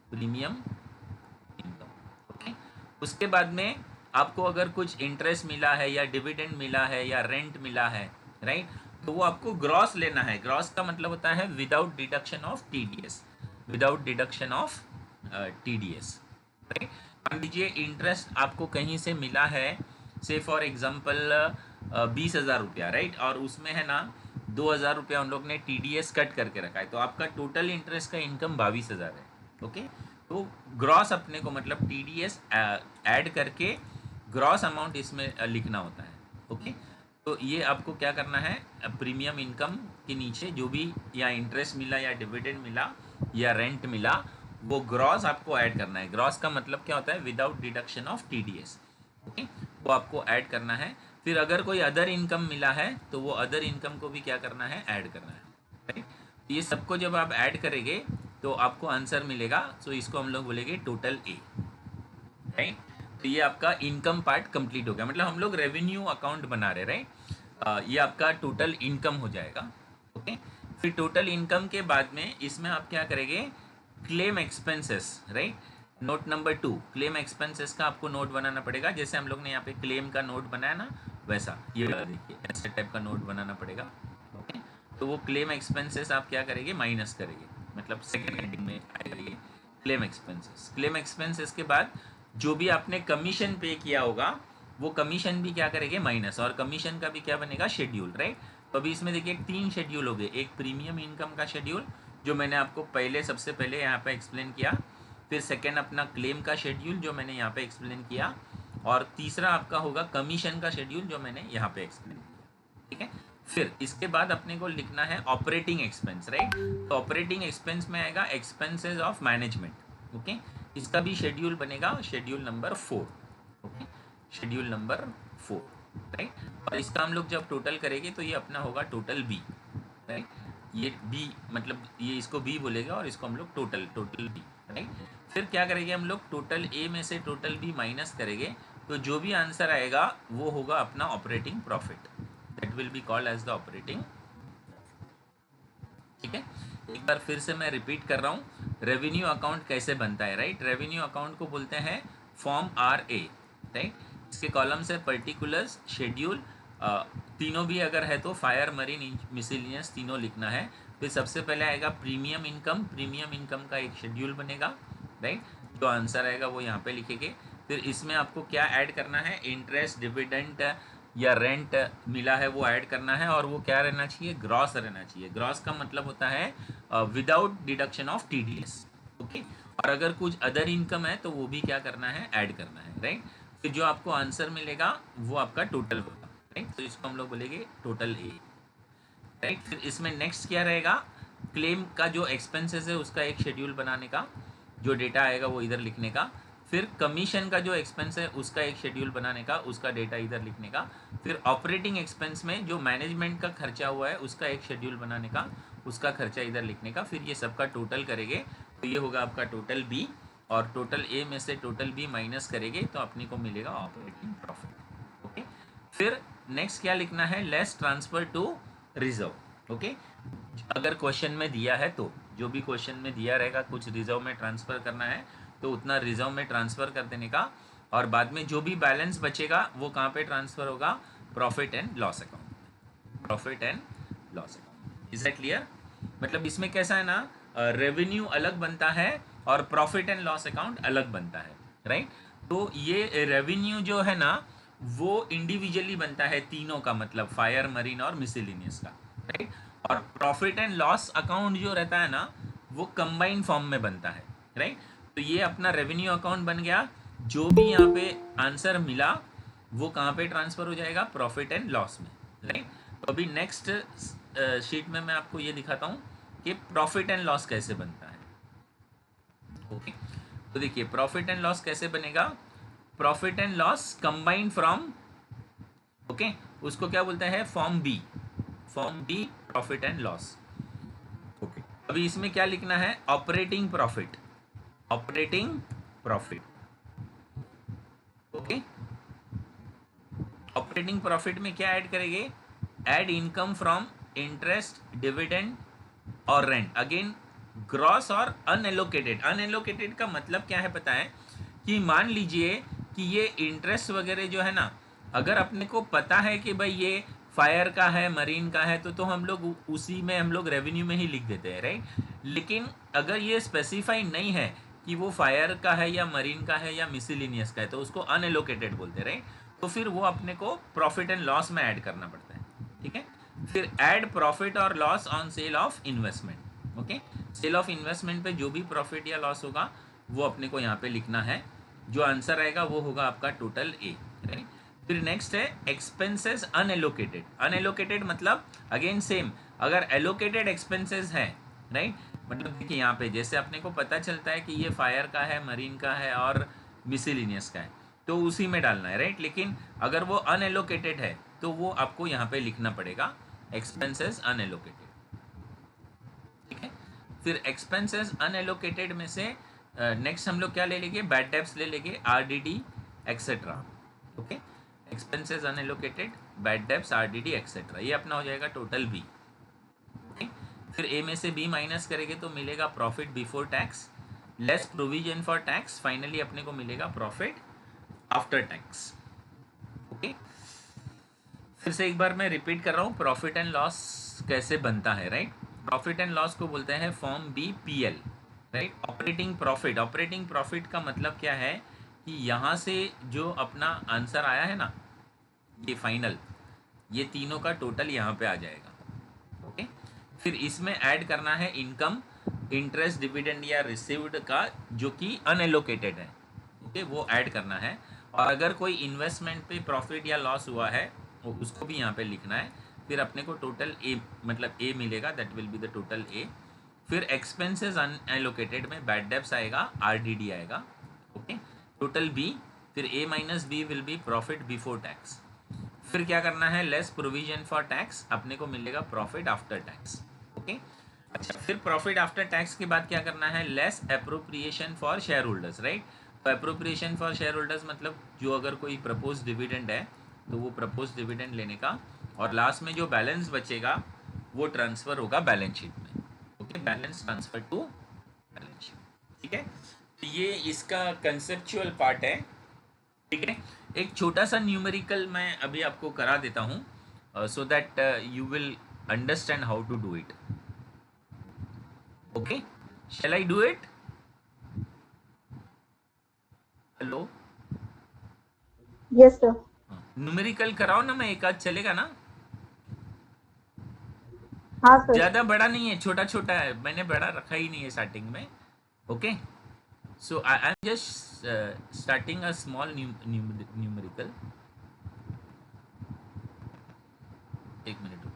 premium income. Okay, उसके बाद में आपको अगर कुछ इंटरेस्ट मिला है या डिविडेंड मिला है या रेंट मिला है, राइट, तो वो आपको ग्रॉस लेना है। ग्रॉस का मतलब होता है without deduction of TDS, without deduction of TDS, right. मान लीजिए इंटरेस्ट आपको कहीं से मिला है, से फॉर एग्जाम्पल 20,000 रुपया, राइट, और उसमें है ना 2,000 रुपया उन लोग ने TDS कट करके रखा है, तो आपका टोटल इंटरेस्ट का इनकम 22,000 है। ओके, तो ग्रॉस अपने को मतलब TDS ऐड करके ग्रॉस अमाउंट इसमें लिखना होता है। ओके, तो ये आपको क्या करना है, प्रीमियम इनकम के नीचे जो भी या इंटरेस्ट मिला या डिविडेंड मिला या रेंट मिला वो ग्रॉस आपको ऐड करना है। ग्रॉस का मतलब क्या होता है, without deduction of TDS। Okay, वो आपको ऐड करना है। फिर अगर कोई अदर इनकम मिला है तो वो अदर इनकम को भी क्या करना है, ऐड करना है। राइट, ये सबको जब आप ऐड करेंगे तो आपको आंसर मिलेगा। सो इसको हम लोग बोलेंगे टोटल ए। राइट, तो ये आपका इनकम पार्ट कंप्लीट हो गया, मतलब हम लोग रेवेन्यू अकाउंट बना रहे। राइट, ये आपका टोटल इनकम हो जाएगा। ओके, फिर टोटल इनकम के बाद में इसमें आप क्या करेंगे, claim expenses. Right, note number 2, claim expenses का आपको नोट बनाना पड़ेगा। जैसे हम लोग ने यहाँ पे क्लेम का नोट बनाया ना, वैसा ये देखिए ऐसे टाइप का नोट बनाना पड़ेगा। ओके, तो वो क्लेम एक्सपेंसेस आप क्या करेंगे, माइनस करेंगे, मतलब सेकेंड हेडिंग में आएगा ये क्लेम एक्सपेंसेस। क्लेम एक्सपेंसेस के बाद जो भी आपने कमीशन पे किया होगा वो कमीशन भी क्या करेंगे, माइनस, और कमीशन का भी क्या बनेगा, शेड्यूल। राइट, तो अभी इसमें देखिए 3 शेड्यूल हो गए। एक प्रीमियम इनकम का शेड्यूल जो मैंने आपको पहले सबसे पहले यहाँ पे एक्सप्लेन किया, फिर सेकेंड अपना क्लेम का शेड्यूल जो मैंने यहाँ पे एक्सप्लेन किया, और तीसरा आपका होगा कमीशन का शेड्यूल जो मैंने यहाँ पे एक्सप्लेन किया। ठीक है, फिर इसके बाद अपने को लिखना है ऑपरेटिंग एक्सपेंस। राइट, तो ऑपरेटिंग एक्सपेंस में आएगा एक्सपेंसेस ऑफ मैनेजमेंट। ओके, इसका भी शेड्यूल बनेगा, schedule number 4। Okay, schedule number 4। Right, और इसका हम लोग जब टोटल करेंगे तो ये अपना होगा टोटल बी। राइट, ये बी मतलब ये इसको बी बोलेगा और इसको हम लोग टोटल बी। राइट, फिर क्या करेंगे हम लोग, टोटल ए में से टोटल बी माइनस करेंगे, तो जो भी आंसर आएगा वो होगा अपना operating profit. That will be called as the operating. ठीक है, एक बार फिर से मैं रिपीट कर रहा हूँ, रेवेन्यू अकाउंट कैसे बनता है। राइट, रेवेन्यू अकाउंट को बोलते हैं फॉर्म RA। राइट, इसके कॉलम्स है पर्टिकुलर्स, शेड्यूल, तीनों भी अगर है तो फायर, मरीन, मिसलेनियस तीनों लिखना है। फिर सबसे पहले आएगा प्रीमियम इनकम, प्रीमियम इनकम का एक शेड्यूल बनेगा। राइट, जो आंसर आएगा वो यहाँ पे लिखेंगे। फिर इसमें आपको क्या ऐड करना है, इंटरेस्ट, डिविडेंड या रेंट मिला है वो ऐड करना है, और वो क्या रहना चाहिए, ग्रॉस रहना चाहिए। ग्रॉस का मतलब होता है without deduction of TDS। Okay, और अगर कुछ अदर इनकम है तो वो भी क्या करना है, ऐड करना है। राइट, फिर जो आपको आंसर मिलेगा वो आपका टोटल होगा। राइट, तो इसको हम लोग बोलेंगे टोटल ए। राइट, फिर इसमें नेक्स्ट क्या रहेगा, क्लेम का जो एक्सपेंसेस है उसका एक शेड्यूल बनाने का, जो डेटा आएगा वो इधर लिखने का। फिर कमीशन का जो एक्सपेंस है उसका एक शेड्यूल बनाने का, उसका डेटा इधर लिखने का। फिर ऑपरेटिंग एक्सपेंस में जो मैनेजमेंट का खर्चा हुआ है उसका एक शेड्यूल बनाने का, उसका खर्चा इधर लिखने का। फिर ये सबका टोटल करेंगे तो ये होगा आपका टोटल बी, और टोटल ए में से टोटल बी माइनस करेंगे तो अपने को मिलेगा ऑपरेटिंग प्रॉफिट। ओके, फिर नेक्स्ट क्या लिखना है, less transfer to reserve. Okay, अगर क्वेश्चन में दिया है तो जो भी क्वेश्चन में दिया रहेगा कुछ रिजर्व में ट्रांसफ़र करना है तो उतना रिजर्व में ट्रांसफ़र कर देने का, और बाद में जो भी बैलेंस बचेगा वो कहाँ पे ट्रांसफ़र होगा, profit and loss account. Profit and loss account, is that clear. मतलब इसमें कैसा है ना, रेवेन्यू अलग बनता है और प्रॉफिट एंड लॉस अकाउंट अलग बनता है। राइट, तो ये रेवेन्यू जो है ना वो इंडिविजुअली बनता है तीनों का, मतलब फायर, मरीन और मिसलेनियस का। राइट, और प्रॉफिट एंड लॉस अकाउंट जो रहता है ना वो कंबाइंड फॉर्म में बनता है। राइट, तो ये अपना रेवेन्यू अकाउंट बन गया। जो भी यहाँ पे आंसर मिला वो कहाँ पे ट्रांसफ़र हो जाएगा, प्रॉफिट एंड लॉस में। राइट, तो अभी नेक्स्ट शीट में मैं आपको ये दिखाता हूँ कि प्रॉफिट एंड लॉस कैसे बनता है। ओके, तो देखिए प्रॉफिट एंड लॉस कैसे बनेगा, profit and loss combined form, okay, उसको क्या बोलते हैं, form B, form B profit and loss. Okay, अभी इसमें क्या लिखना है, operating profit, operating profit. Okay, operating profit में क्या ऐड करेंगे, add income from interest, dividend और रेंट, अगेन ग्रॉस और अनएलोकेटेड। अनएलोकेटेड का मतलब क्या है पता है, कि मान लीजिए कि ये इंटरेस्ट वगैरह जो है ना, अगर अपने को पता है कि भाई ये फायर का है, मरीन का है, तो हम लोग उसी में हम लोग रेवेन्यू में ही लिख देते हैं। राइट, लेकिन अगर ये स्पेसिफाई नहीं है कि वो फायर का है या मरीन का है या मिसलेनियस का है तो उसको अनएलोकेटेड बोलते हैं। राइट, तो फिर वो अपने को प्रॉफिट एंड लॉस में ऐड करना पड़ता है। ठीक है, फिर ऐड प्रॉफिट और loss on sale of investment. Okay, sale of investment पे जो भी प्रॉफिट या लॉस होगा वो अपने को यहाँ पे लिखना है। जो आंसर आएगा वो होगा आपका टोटल ए, राइट। फिर नेक्स्ट है एक्सपेंसेस अनएलोकेटेड। अनएलोकेटेड मतलब अगेन सेम, अगर एलोकेटेड एक्सपेंसेस है, राइट, मतलब देखिए यहाँ पे जैसे अपने को पता चलता है कि ये फायर का है, मरीन का है और मिसलिनियस का है, तो उसी में डालना है, राइट। लेकिन अगर वो अनएलोकेटेड है तो वो आपको यहाँ पे लिखना पड़ेगा एक्सपेंसेस अनएलोकेटेड, ठीक है। फिर एक्सपेंसेस अनएलोकेटेड में से नेक्स्ट हम लोग क्या ले लेंगे, बैड डेब्ट्स ले लेंगे, RDD etcetera, okay. Expenses unallocated, bad debts, RDD etcetera, ये अपना हो जाएगा टोटल बी। फिर ए में से बी माइनस करेंगे तो मिलेगा profit before tax less provision for tax, finally अपने को मिलेगा प्रॉफिट आफ्टर टैक्स, ओके। फिर से एक बार मैं रिपीट कर रहा हूँ, प्रॉफिट एंड लॉस कैसे बनता है, राइट। प्रॉफिट एंड लॉस को बोलते हैं form B P L, right. Operating profit, operating profit का मतलब क्या है कि यहाँ से जो अपना आंसर आया है ना, ये फाइनल, ये तीनों का टोटल यहाँ पे आ जाएगा, ओके। फिर इसमें ऐड करना है इनकम, इंटरेस्ट, डिविडेंड या रिसीव्ड का जो कि अनएलोकेटेड है, ओके, वो ऐड करना है। और अगर कोई इन्वेस्टमेंट पे प्रॉफिट या लॉस हुआ है तो उसको भी यहाँ पे लिखना है। फिर अपने को टोटल ए मतलब ए मिलेगा, that will be the total A. फिर एक्सपेंसेस अनएलोकेटेड में बैड डेब्ट्स आएगा, आरडीडी आएगा, ओके, टोटल बी। फिर A minus B will be profit before tax. फिर क्या करना है, लेस प्रोविजन फॉर टैक्स, अपने को मिलेगा प्रॉफिट आफ्टर टैक्स, ओके। अच्छा, फिर प्रॉफिट आफ्टर टैक्स के बाद क्या करना है, less appropriation for share holders, right. तो अप्रोप्रिएशन फॉर शेयर होल्डर्स मतलब जो अगर कोई प्रपोज डिविडेंड है तो वो प्रपोज डिविडेंड लेने का, और लास्ट में जो बैलेंस बचेगा वो ट्रांसफर होगा बैलेंस शीट में, okay, balance transfer to balance sheet, ठीक है। तो ये इसका कंसेप्चुअल पार्ट है, ठीक है। एक छोटा सा न्यूमेरिकल मैं अभी आपको करा देता हूँ so that you will understand how to do it, okay. Shall I do it? Hello, yes sir. Numerical कराओ ना, मैं एक आध चलेगा ना? हाँ सर। ज्यादा बड़ा नहीं है, छोटा छोटा है, मैंने बड़ा रखा ही नहीं है स्टार्टिंग में, okay. So I am just starting a small numerical. एक मिनट रुकिए।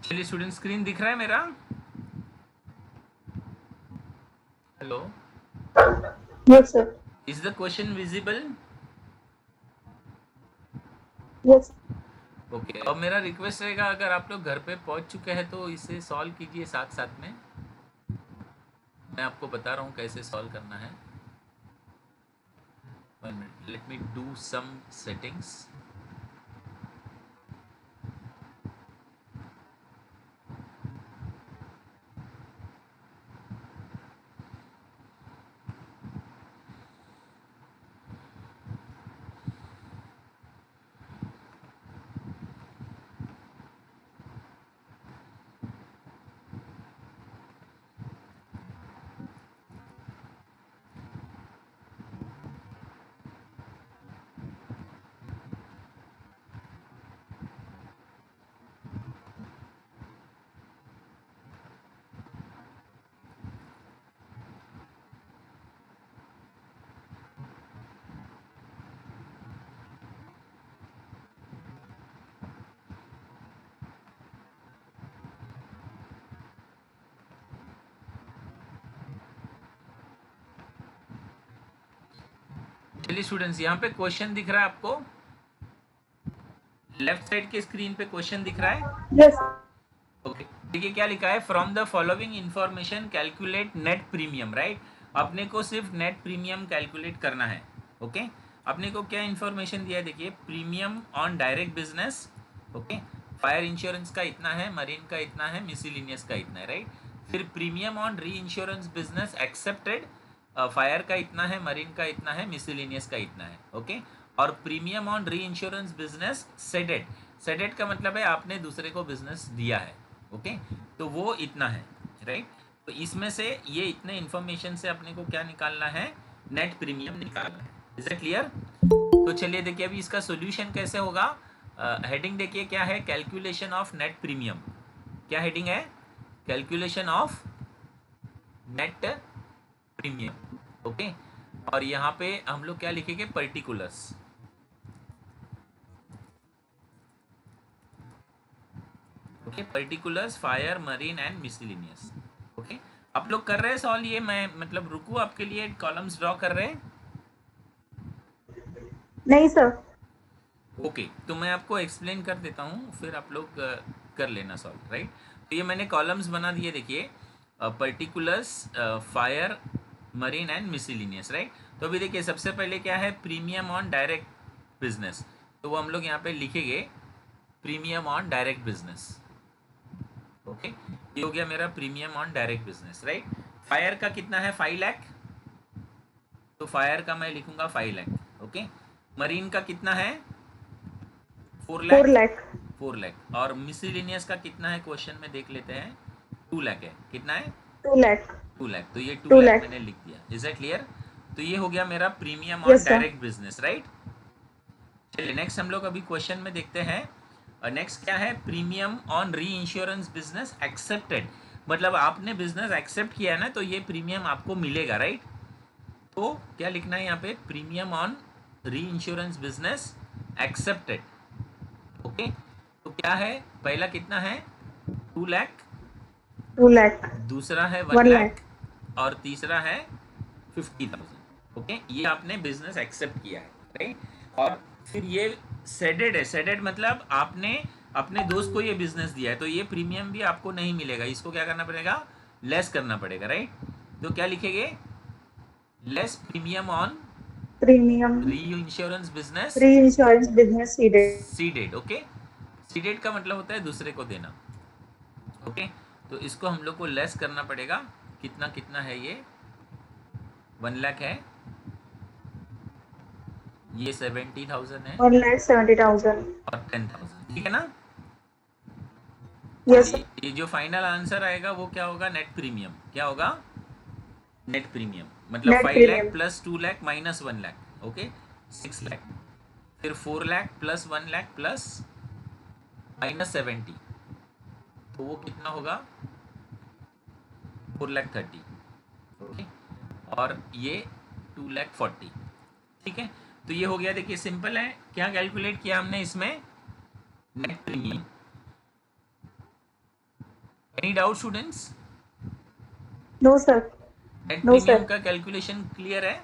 चलिए स्टूडेंट, स्क्रीन दिख रहा है मेरा? Hello, yes sir. Is the question visible? Yes. Okay, और मेरा रिक्वेस्ट रहेगा अगर आप लोग घर पे पहुंच चुके हैं तो इसे सॉल्व कीजिए साथ साथ में, मैं आपको बता रहा हूँ कैसे सॉल्व करना है। 1 minute, let me do some settings. चलिए स्टूडेंट्स, यहाँ पे क्वेश्चन दिख रहा है आपको, लेफ्ट साइड के स्क्रीन पे क्वेश्चन दिख रहा है, यस। ओके। देखिए क्या लिखा है, from the following information calculate net premium, right. अपने को सिर्फ नेट प्रीमियम कैलकुलेट करना है। ओके, अपने को क्या इंफॉर्मेशन दिया है, देखिए premium on direct business, okay, fire insurance का इतना है, मरीन का इतना है, मिसलिनियस का इतना है, राइट। फिर premium on reinsurance business accepted, fire का इतना है, मरीन का इतना है, मिसलिनियस का इतना है, ओके। और premium on reinsurance business shaded, shaded का मतलब है आपने दूसरे को बिजनेस दिया है, ओके, तो वो इतना है, राइट। तो इसमें से ये इतने इंफॉर्मेशन से अपने को क्या निकालना है, नेट प्रीमियम निकालना है। Is it clear? तो चलिए देखिए अभी इसका सॉल्यूशन कैसे होगा। हेडिंग देखिए क्या है, कैलकुलेशन ऑफ नेट प्रीमियम। क्या हेडिंग है? Calculation of net premium, okay. और यहाँ पे हम लोग क्या लिखेंगे, particulars, okay, particulars fire marine and miscellaneous, okay. आप लोग कर रहे हैं सॉल्व ये, मैं मतलब रुकू आपके लिए, कॉलम्स ड्रॉ कर रहे हैं? नहीं सर। ओके, तो मैं आपको एक्सप्लेन कर देता हूँ, फिर आप लोग कर लेना सॉल्व, राइट। तो ये मैंने कॉलम्स बना दिए, देखिए particulars fire marine and miscellaneous, right. तो अभी देखिए सबसे पहले क्या है, प्रीमियम ऑन डायरेक्ट बिजनेस, तो वो हम लोग यहाँ पे लिखेंगे premium on direct business, okay. ये हो गया मेरा premium on direct business, right. Fire का कितना है, 5 लाख, तो फायर का मैं लिखूंगा 5 लाख, ओके। मरीन का कितना है, 4 4 लाख, लाख। 4 लाख। और मिसलिनियस का कितना है, क्वेश्चन में देख लेते हैं, 2 लाख है, कितना है, 2 लाख। 2 लाख, तो ये 2 2 लाख लाख। मैंने लिख दिया। Is that clear? तो ये हो गया मेरा premium on yes sir. Direct business, right. चलिए नेक्स्ट हम लोग अभी क्वेश्चन में देखते हैं। नेक्स्ट क्या है, premium on reinsurance business accepted, मतलब आपने बिजनेस एक्सेप्ट किया है ना, तो ये प्रीमियम आपको मिलेगा, राइट। तो क्या लिखना है यहाँ पे, premium on reinsurance business accepted, okay. तो क्या है, पहला कितना है, 2 लाख, 2 लाख। दूसरा है 1 1 लाख, लाख। और तीसरा है 50,000, ओके। ये आपने बिजनेस एक्सेप्ट किया है, राइट। और फिर ये सेडेड है, सेडेड मतलब आपने अपने दोस्त को ये बिजनेस दिया है, तो ये प्रीमियम भी आपको नहीं मिलेगा, इसको क्या करना पड़ेगा, लेस करना पड़ेगा, राइट। तो क्या लिखेंगे, लेस प्रीमियम ऑन प्रीमियम री इंश्योरेंस बिजनेस री insurance business seeded. Seeded, okay. Seeded का मतलब होता है दूसरे को देना, ओके। तो इसको हम लोग को लेस करना पड़ेगा, कितना कितना है ये, 1 लाख है, ये 70,000 है, 1,70,000। और 10,000, ठीक है ना। Yes sir. ये जो फाइनल आंसर आएगा वो क्या होगा, नेट प्रीमियम, क्या होगा, नेट प्रीमियम, मतलब net 5 lakh premium. Plus 2 lakh minus 1 lakh, okay, 6 lakh. फिर 4 lakh plus 1 lakh plus minus 70, तो वो कितना होगा, 4,30,000, ओके। और ये 2,40,000, ठीक है। तो ये हो गया, देखिए सिंपल है, क्या कैलकुलेट किया हमने इसमें, net premium. Any doubt students? No sir. Net no premium sir. का कैलकुलेशन क्लियर है?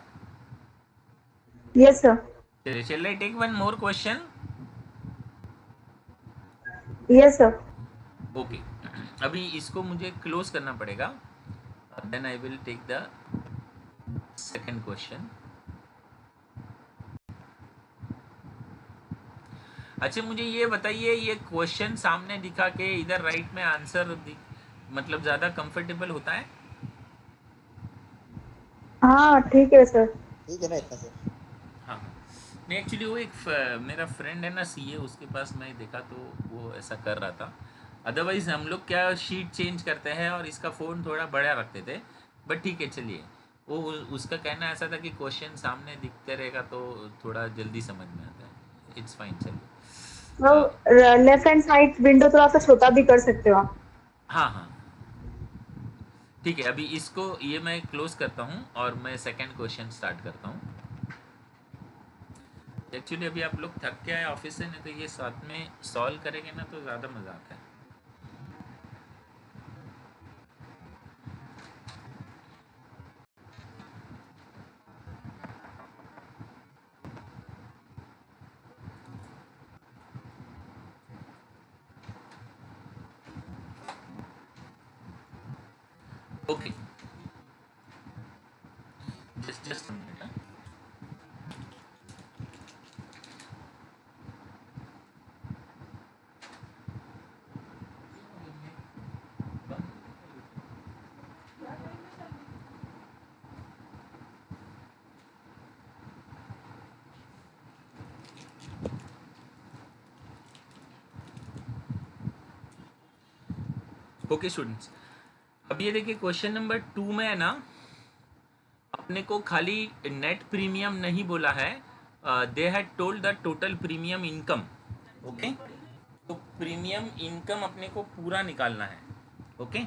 Yes sir. चलिए, चल I take one more question, yes sir. Okay. अभी इसको मुझे क्लोज करना पड़ेगा, then I will take the second question. अच्छा मुझे ये बताइए, ये क्वेश्चन सामने दिखा के इधर राइट में आंसर मतलब ज़्यादा कंफर्टेबल होता है? हाँ ठीक है सर। ठीक है ना इतना से। हाँ हाँ, नहीं एक्चुअली वो एक मेरा फ्रेंड है ना सीए, उसके पास मैं देखा तो वो ऐसा कर रहा था। अदरवाइज हम लोग क्या शीट चेंज करते हैं और इसका फ़ोन थोड़ा बड़ा रखते थे, बट ठीक है चलिए। वो उसका कहना ऐसा था कि क्वेश्चन सामने दिखते रहेगा तो थोड़ा जल्दी समझ में आता है, इट्स फाइन, चलिए। वो लेफ्ट हैंड साइड विंडो थोड़ा सा छोटा भी कर सकते हो आप। हाँ हाँ, ठीक है, अभी इसको ये मैं क्लोज करता हूँ और मैं सेकंड क्वेश्चन स्टार्ट करता हूँ। एक्चुअली अभी आप लोग थक के आए ऑफिस से, नहीं तो ये साथ में सॉल्व करेंगे ना तो ज़्यादा मज़ा आता है। ओके, जस्ट ओके स्टूडेंट्स, अब ये देखिए क्वेश्चन नंबर 2 में है ना, अपने को खाली नेट प्रीमियम नहीं बोला है, they had told the total premium income. Okay, तो प्रीमियम इनकम अपने को पूरा निकालना है। Okay,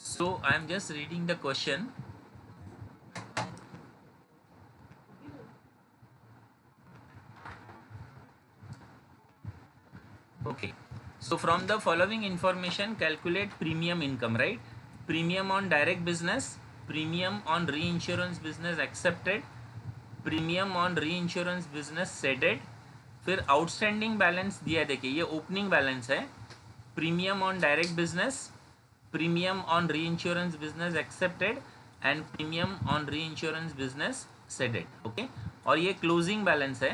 so I am just reading the question. Okay, so from the following information calculate premium income, right? Premium on direct business, premium on reinsurance business accepted, premium on reinsurance business ceded, फिर outstanding balance दिया है, देखिए ये opening balance है, premium on direct business, premium on reinsurance business accepted and premium on reinsurance business shaded. Okay, और ये closing balance है,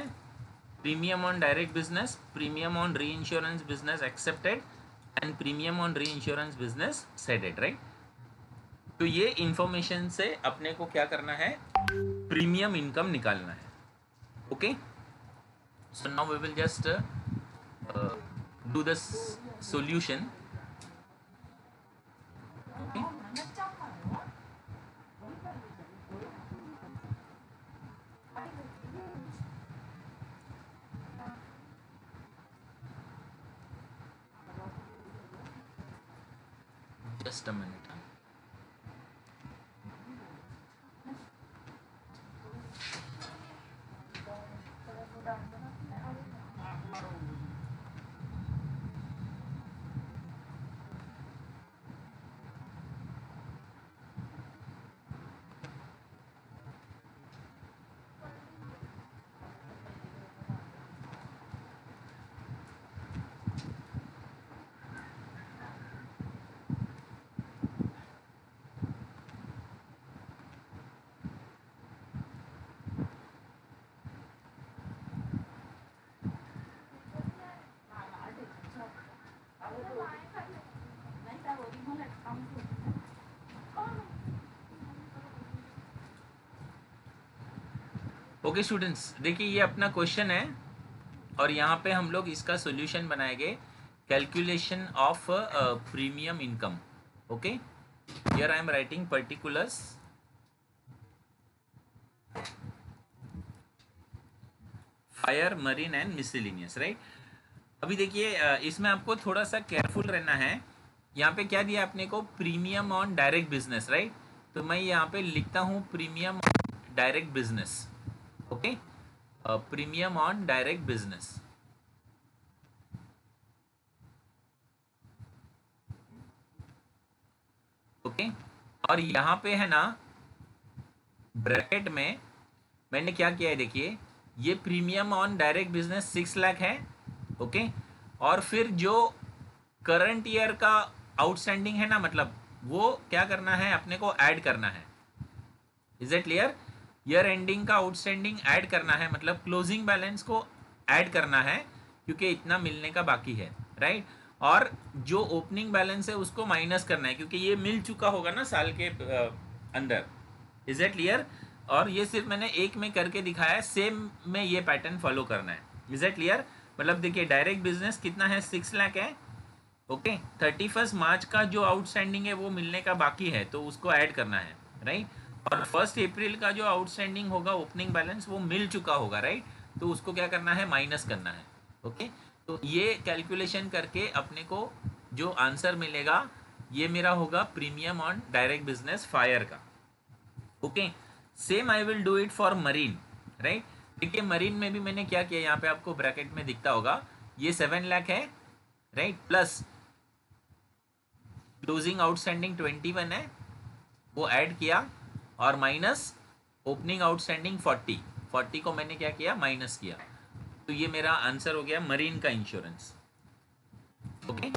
premium on direct business, premium on reinsurance business accepted and premium on reinsurance business shaded, right. तो ये information से अपने को क्या करना है, प्रीमियम इनकम निकालना है। Okay, so now we will just do the solution. Okay. Just a minute. Okay students, देखिए ये अपना क्वेश्चन है और यहाँ पे हम लोग इसका सॉल्यूशन बनाएंगे, calculation of premium income. Okay, here I am writing particulars, fire, marine and miscellaneous, right. अभी देखिए इसमें आपको थोड़ा सा केयरफुल रहना है। यहाँ पे क्या दिया अपने को, premium on direct business, right. तो मैं यहाँ पे लिखता हूँ premium on direct business. Okay, premium on direct business. Okay, और यहाँ पे है ना ब्रैकेट में मैंने क्या किया है, देखिए ये premium on direct business 6 lakh है। ओके, और फिर जो करंट ईयर का आउटस्टैंडिंग है ना, मतलब वो क्या करना है अपने को, ऐड करना है। Is it clear? Year ending का आउटस्टैंडिंग ऐड करना है, मतलब क्लोजिंग बैलेंस को ऐड करना है क्योंकि इतना मिलने का बाकी है, राइट। और जो ओपनिंग बैलेंस है उसको माइनस करना है क्योंकि ये मिल चुका होगा ना साल के अंदर। Is it clear? और ये सिर्फ मैंने एक में करके दिखाया है, सेम में ये पैटर्न फॉलो करना है। Is it clear? मतलब देखिए डायरेक्ट बिजनेस कितना है, 6 लाख है। ओके, 31 मार्च का जो आउटस्टैंडिंग है वो मिलने का बाकी है तो उसको ऐड करना है, राइट। और 1 अप्रैल का जो आउटस्टैंडिंग होगा ओपनिंग बैलेंस वो मिल चुका होगा, राइट। तो उसको क्या करना है, माइनस करना है। ओके, तो ये कैलकुलेशन करके अपने को जो आंसर मिलेगा ये मेरा होगा premium on direct business fire का। Okay, same I will do it for marine, right. देखिए मरीन में भी मैंने क्या किया, यहाँ पे आपको ब्रैकेट में दिखता होगा, ये 7 लाख है, राइट, प्लस क्लोजिंग आउटस्टैंडिंग 21 है वो ऐड किया, और माइनस ओपनिंग आउटस्टैंडिंग 40 को मैंने क्या किया, माइनस किया। तो ये मेरा आंसर हो गया मरीन का इंश्योरेंस। ओके,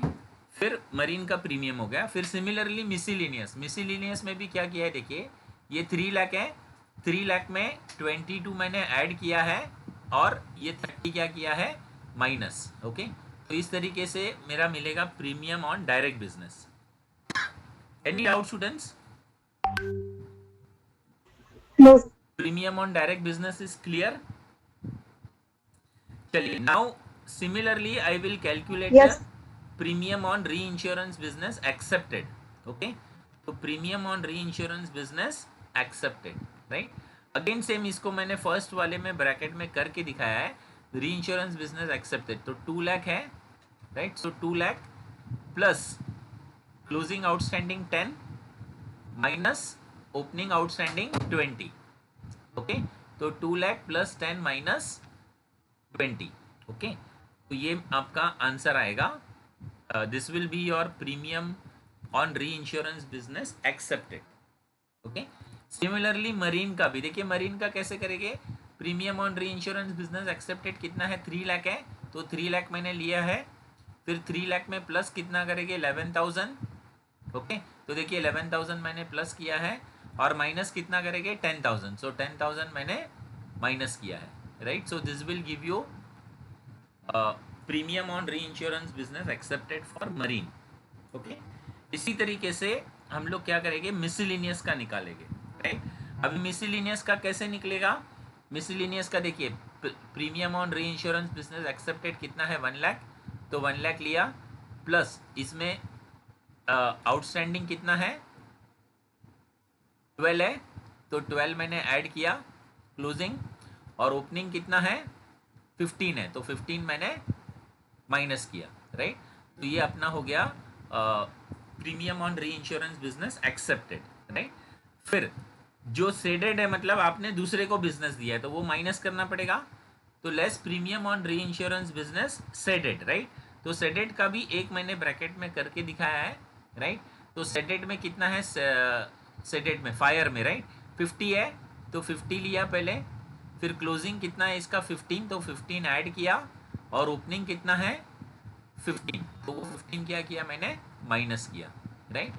फिर मरीन का प्रीमियम हो गया। फिर सिमिलरली मिसिलिनियस, मिसिलिनियस में भी क्या किया है देखिए, ये 3 लाख है, 3 लाख में 22 मैंने ऐड किया है और ये 30 क्या किया है, माइनस। ओके, तो इस तरीके से मेरा मिलेगा premium on direct business. Any doubt students? No premium on direct business is clear? चलिए, now similarly I will calculate yes premium on reinsurance business accepted. Okay, तो premium on reinsurance business accepted, right. Again same इसको मैंने first वाले में bracket में करके दिखाया है, री इंश्योरेंस बिजनेस एक्सेप्टेड, तो 2 लाख है, राइट। सो 2 lakh plus closing outstanding 10 minus opening outstanding 20। Okay, तो 2 लाख प्लस 10 माइनस 20। ओके, तो ये आपका आंसर आएगा। This will be your premium on reinsurance business accepted. Okay, similarly marine का भी देखिए, मरीन का कैसे करेंगे, premium on reinsurance business accepted कितना है, 3 लाख है, तो 3 लाख मैंने लिया है, फिर 3 लाख में प्लस कितना करेंगे, 11,000। ओके, तो देखिए 11,000 मैंने प्लस किया है और माइनस कितना करेंगे, 10,000। सो 10,000 मैंने माइनस किया है, right. So this will give you premium on reinsurance business accepted for marine. Okay, इसी तरीके से हम लोग क्या करेंगे, मिसलिनियस का निकालेंगे, राइट। अभी मिसलिनियस का कैसे निकलेगा, मिसलिनियस का देखिए, premium on reinsurance business accepted कितना है, 1 लाख, तो 1 लाख लिया, प्लस इसमें आउटस्टैंडिंग कितना है, 12 है, तो 12 मैंने ऐड किया क्लोजिंग, और ओपनिंग कितना है, 15 है, तो 15 मैंने माइनस किया, राइट। तो ये अपना हो गया premium on reinsurance business accepted, right. फिर जो सेडेड है, मतलब आपने दूसरे को बिजनेस दिया है, तो वो माइनस करना पड़ेगा, तो less premium on reinsurance business shaded, right. तो सेडेड का भी एक मैंने ब्रैकेट में करके दिखाया है, राइट। तो सेडेड में कितना है, सेडेड में फायर में, राइट, 50 है, तो 50 लिया पहले, फिर क्लोजिंग कितना है इसका, 15, तो 15 ऐड किया, और ओपनिंग कितना है, 15, तो वो 15 क्या किया मैंने, माइनस किया, राइट।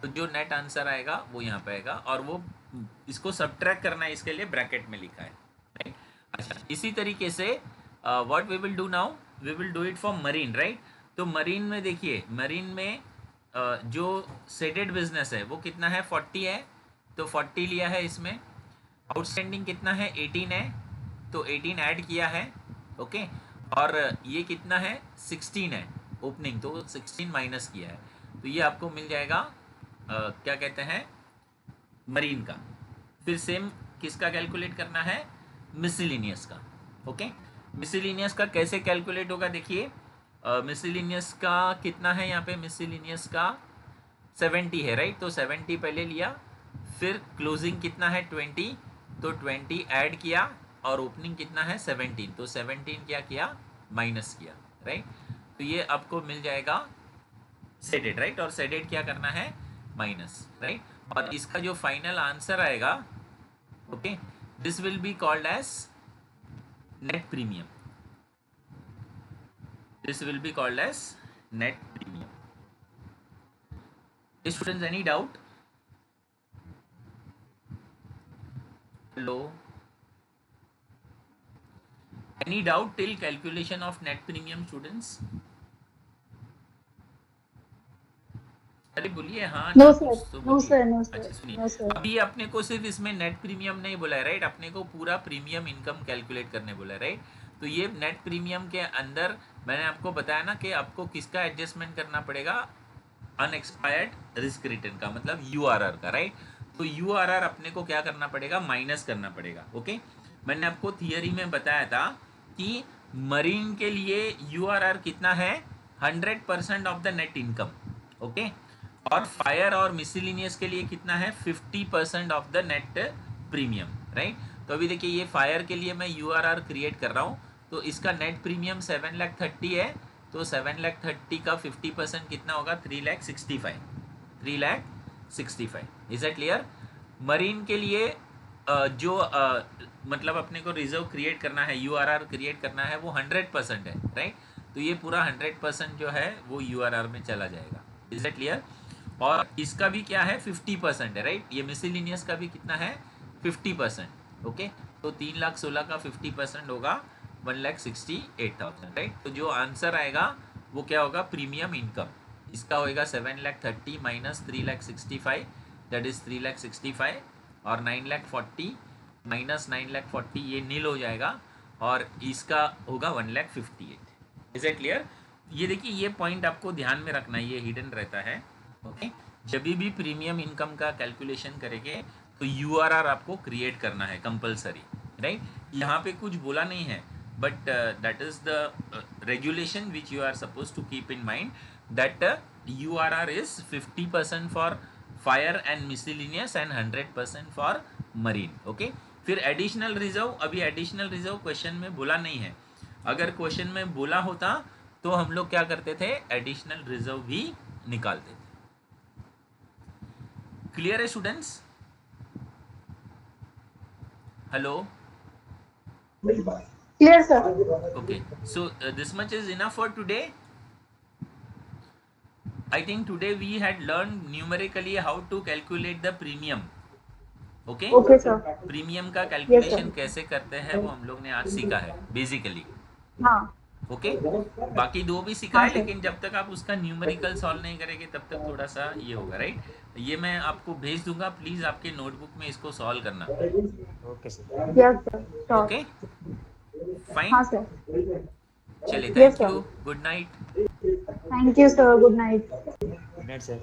तो जो नेट आंसर आएगा वो यहाँ पे आएगा, और वो इसको सब्ट्रैक्ट करना है, इसके लिए ब्रैकेट में लिखा है, राइट। अच्छा, इसी तरीके से what we will do now, we will do it for marine, right. तो मरीन में देखिए, मरीन में जो सेडेड बिजनेस है वो कितना है, 40 है, तो 40 लिया है इसमें, आउटस्टैंडिंग कितना है, 18 है, तो 18 ऐड किया है, ओके। और ये कितना है, 16 है ओपनिंग, तो 16 माइनस किया है, तो ये आपको मिल जाएगा क्या कहते हैं, मरीन का। फिर सेम किसका कैलकुलेट करना है, मिसलिनियस का। ओके, मिसलिनियस का कैसे कैलकुलेट होगा, देखिए मिसलिनियस का कितना है यहाँ पे, मिसलिनियस का 70 है, राइट। तो 70 पहले लिया, फिर क्लोजिंग कितना है, 20, तो 20 ऐड किया, और ओपनिंग कितना है, 17, तो 17 क्या किया, माइनस किया, राइट। तो ये आपको मिल जाएगा सेडेड, राइट, और सेडेड क्या करना है, माइनस, राइट। और इसका जो फाइनल आंसर आएगा, okay, this will be called as net premium, this will be called as net premium. Students, any doubt? Hello, any doubt till calculation of net premium students? अरे बोलिए, हाँ no ना, sir, कुछ तो no बोलिए। Sir, no अच्छा sir, सुनिए, no sir. अभी अपने को सिर्फ इसमें नेट प्रीमियम नहीं बोला है, राइट, अपने को पूरा प्रीमियम इनकम कैलकुलेट करने बोला है, राइट। तो ये नेट प्रीमियम के अंदर मैंने आपको बताया ना कि आपको किसका एडजस्टमेंट करना पड़ेगा, अनएक्सपायर्ड रिस्क रिटर्न का, मतलब यूआरआर का, राइट। तो यूआरआर अपने को क्या करना पड़ेगा, माइनस करना पड़ेगा, ओके। मैंने आपको थियरी में बताया था कि मरीन के लिए यूआरआर कितना है, 100% of the net income, okay. और फायर और मिसलिनियस के लिए कितना है, 50% of the net premium, right. तो अभी देखिए, ये फायर के लिए मैं यूआरआर क्रिएट कर रहा हूँ, तो इसका नेट प्रीमियम 7,30,000 है, तो 7,30,000 का 50% कितना होगा, 3,65,000, 3,65,000। Is it clear? मरीन के लिए जो मतलब अपने को रिजर्व क्रिएट करना है, यूआरआर क्रिएट करना है, वो 100% है, राइट। तो तो ये पूरा 100% जो है वो URR में चला जाएगा। Is that clear? और इसका भी क्या है 50% है, राइट? ये मिसलिनियस का भी कितना है 50%। ओके, तो 3,16,000 का 50% होगा 1,68,000, राइट? तो जो आंसर आएगा वो क्या होगा, प्रीमियम इनकम। इसका होएगा 7,30,000 माइनस 3,65,000, दैट इज 3,65,000, और 9,40,000 माइनस 9,40,000 ये नील हो जाएगा, और इसका होगा 1,58,000। Is it clear? ये देखिए, ये पॉइंट आपको ध्यान में रखना है, ये हिडन रहता है। ओके, जब भी प्रीमियम इनकम का कैलकुलेशन करेंगे तो URR आपको क्रिएट करना है कंपलसरी, राइट? यहाँ पे कुछ बोला नहीं है, but that is the regulation which you are suppose to keep in mind, that URR is 50% for fire and miscellaneous and 100% for marine. Okay, फिर एडिशनल रिजर्व, अभी एडिशनल रिजर्व क्वेश्चन में बोला नहीं है। अगर क्वेश्चन में बोला होता तो हम लोग क्या करते थे, एडिशनल रिजर्व भी निकालते थे। क्लियर है students? Hello, clear sir. okay, so this much is enough for today. I think today we had learned numerically how to calculate the premium. Okay, okay sir. Premium का Yes, calculation sir. कैसे करते हैं वो हम लोग ने आज सीखा है बेसिकली। हाँ ओके, बाकी दो भी सीखा हाँ है, सर। लेकिन जब तक आप उसका न्यूमेरिकल सॉल्व नहीं करेंगे तब तक थोड़ा सा ये होगा, राइट? ये मैं आपको भेज दूंगा, प्लीज आपके नोटबुक में इसको सॉल्व करना। Okay sir. Yes sir, sure. Okay, fine, हाँ सर। चलिए, Yes, thank sir. You, good night. Thank you sir, good night. Good night sir.